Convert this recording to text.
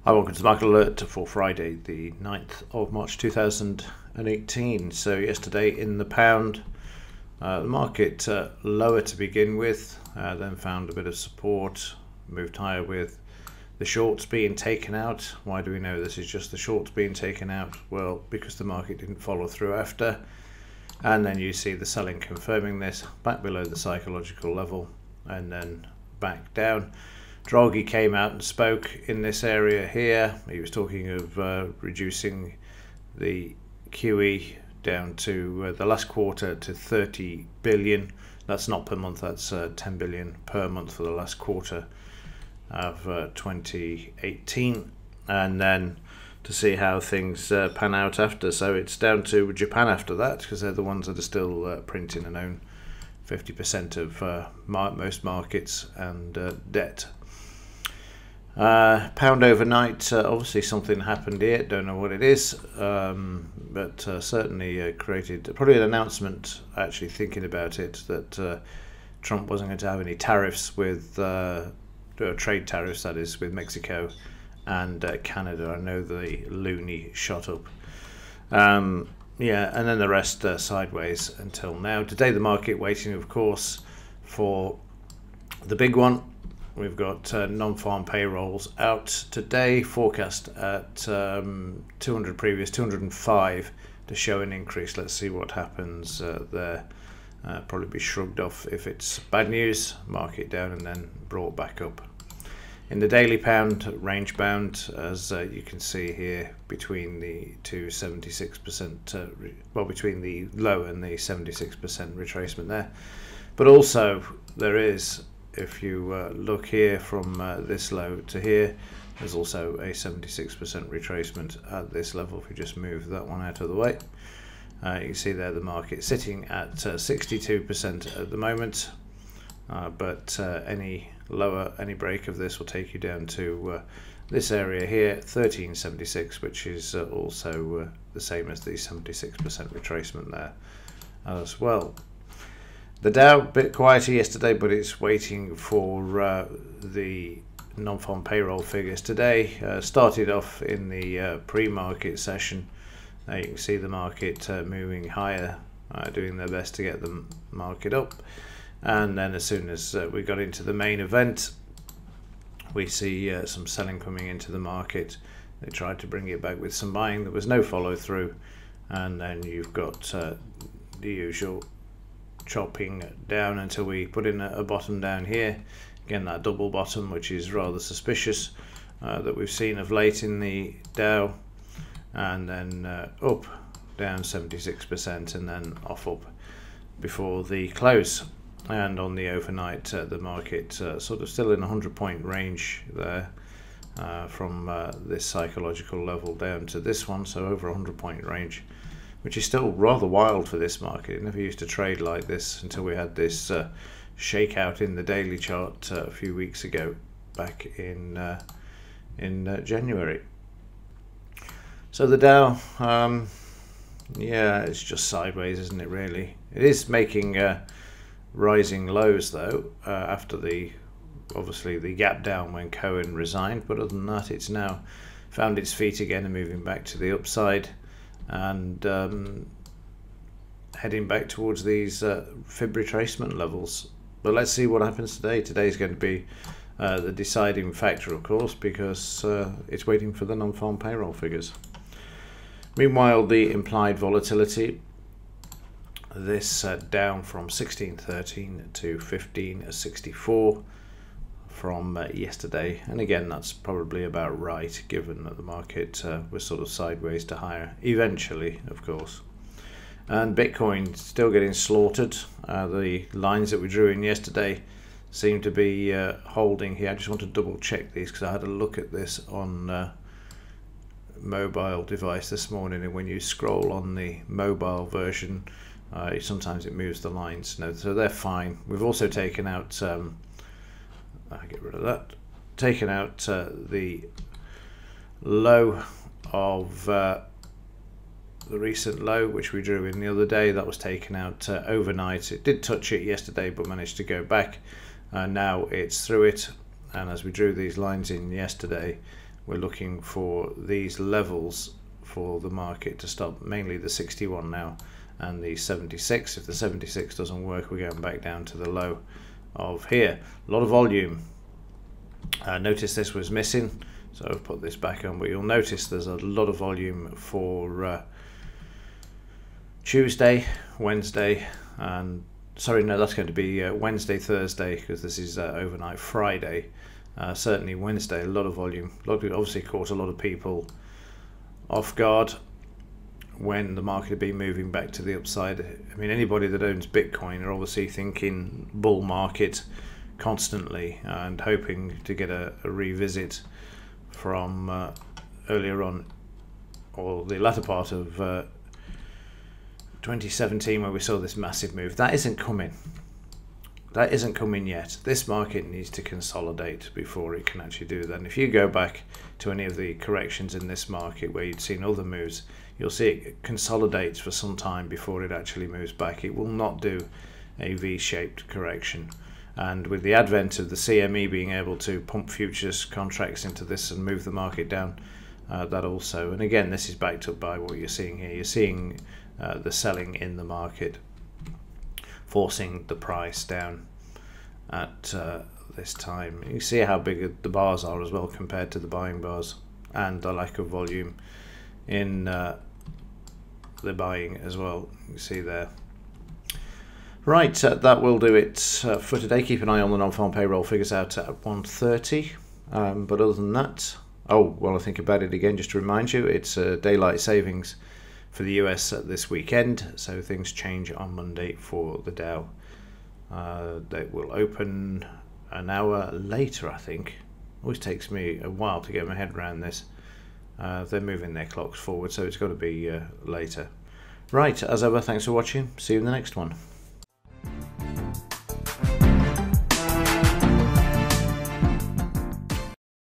Hi, welcome to the Market Alert for Friday, the 9th of March 2018. So yesterday in the pound, the market lower to begin with, then found a bit of support, moved higher with the shorts being taken out. Why do we know this is just the shorts being taken out? Well, because the market didn't follow through after. And then you see the selling confirming this, back below the psychological level and then back down. Draghi came out and spoke in this area here. He was talking of reducing the QE down to the last quarter to 30 billion. That's not per month, that's 10 billion per month for the last quarter of 2018. And then to see how things pan out after. So it's down to Japan after that, because they're the ones that are still printing and own 50% of most markets and debt. Pound overnight, obviously something happened here, don't know what it is, but certainly created probably an announcement, actually thinking about it, that Trump wasn't going to have any tariffs with trade tariffs, that is, with Mexico and Canada. I know the loonie shot up. Yeah, and then the rest sideways until now. Today the market waiting, of course, for the big one. We've got non-farm payrolls out today, forecast at 200 previous, 205 to show an increase. Let's see what happens there. Probably be shrugged off if it's bad news, market down and then brought back up. In the daily pound, range bound, as you can see here, between the 76%, well, between the low and the 76% retracement there. But also there is, if you look here from this low to here, there's also a 76% retracement at this level. If you just move that one out of the way, you can see there the market sitting at 62% at the moment, but any lower, any break of this will take you down to this area here, 1376, which is also the same as the 76% retracement there as well. The Dow, a bit quieter yesterday, but it's waiting for the non-farm payroll figures today. Started off in the pre-market session. Now you can see the market moving higher, doing their best to get the market up. And then as soon as we got into the main event, we see some selling coming into the market. They tried to bring it back with some buying. There was no follow through. And then you've got the usual chopping down until we put in a bottom down here. Again, that double bottom, which is rather suspicious, that we've seen of late in the Dow. And then up, down 76%, and then off up before the close. And on the overnight, the market sort of still in a 100-point range there, from this psychological level down to this one, so over 100-point range, which is still rather wild for this market. It never used to trade like this until we had this shakeout in the daily chart a few weeks ago, back in January. So the Dow, yeah, it's just sideways, isn't it, really? It is making rising lows, though, after obviously the gap down when Cohen resigned, but other than that, it's now found its feet again and moving back to the upside, and heading back towards these fib retracement levels. But let's see what happens today. Today's going to be the deciding factor, of course, because it's waiting for the non-farm payroll figures. Meanwhile, the implied volatility, this down from 1613 to 1564 from yesterday, and again that's probably about right, given that the market was sort of sideways to higher eventually, of course. And Bitcoin still getting slaughtered. The lines that we drew in yesterday seem to be holding here. I just want to double check these because I had a look at this on mobile device this morning, and when you scroll on the mobile version, sometimes it moves the lines. No, so they're fine. We've also taken out I'll get rid of that. Taken out the low of the recent low, which we drew in the other day. That was taken out overnight. It did touch it yesterday, but managed to go back. Now it's through it, and as we drew these lines in yesterday, we're looking for these levels for the market to stop, mainly the 61 now and the 76. If the 76 doesn't work, we're going back down to the low of here. A lot of volume. Notice this was missing, so I've put this back on, but you'll notice there's a lot of volume for Tuesday, Wednesday, and sorry, no, that's going to be Wednesday, Thursday, because this is overnight Friday. Certainly Wednesday, a lot of volume. A lot of people obviously caught a lot of people off guard when the market had been moving back to the upside. I mean, anybody that owns Bitcoin are obviously thinking bull market constantly and hoping to get a revisit from earlier on, or the latter part of 2017, where we saw this massive move. That isn't coming. That isn't coming yet. This market needs to consolidate before it can actually do that. And if you go back to any of the corrections in this market where you'd seen other moves, you'll see it consolidates for some time before it actually moves back. It will not do a V-shaped correction. And with the advent of the CME being able to pump futures contracts into this and move the market down, that also, and again, this is backed up by what you're seeing here. You're seeing the selling in the market, forcing the price down at this time. You see how big the bars are as well compared to the buying bars, and the lack of volume in the buying as well. You see there. Right, that will do it for today. Keep an eye on the non-farm payroll figures out at 1:30. But other than that, oh, well, I think about it again, just to remind you, it's daylight savings for the US this weekend, so things change on Monday for the Dow. They will open an hour later, I think. Always takes me a while to get my head around this. They're moving their clocks forward, so it's got to be later. Right, as ever, thanks for watching. See you in the next one.